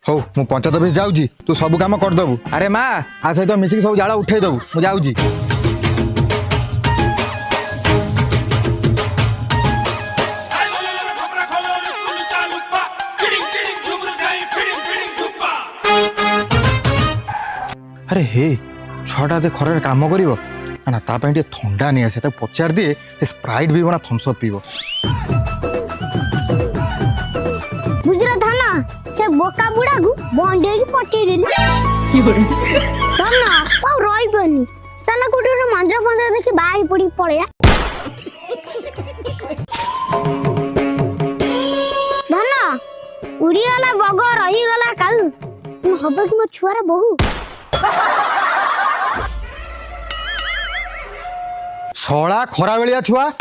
हौ मु पंचायत ऑफिस जाऊँ तू सब काम करदेबू। अरे माँ आ सहित मिसिक सब जाल उठे देबू मु जाऊँ। अरे हे छुआटा दे खर काम कर ना तापाई टे थंडा नहीं आसे पचार दिए से स्प्राइट पीब ना थम्सअप पीब। बुझरा थाना से बोका बुढ़ा को बंडे की पट्टी देली थाना पाउ रही बनी चला कोटे रे मांजरा फंजरा देखि बाही पड़ी पड़े थाना उड़ी वाला बग रही गला काल तू हबे कि मो छुआरा बहु सड़ा खरा बेलिया छुआ।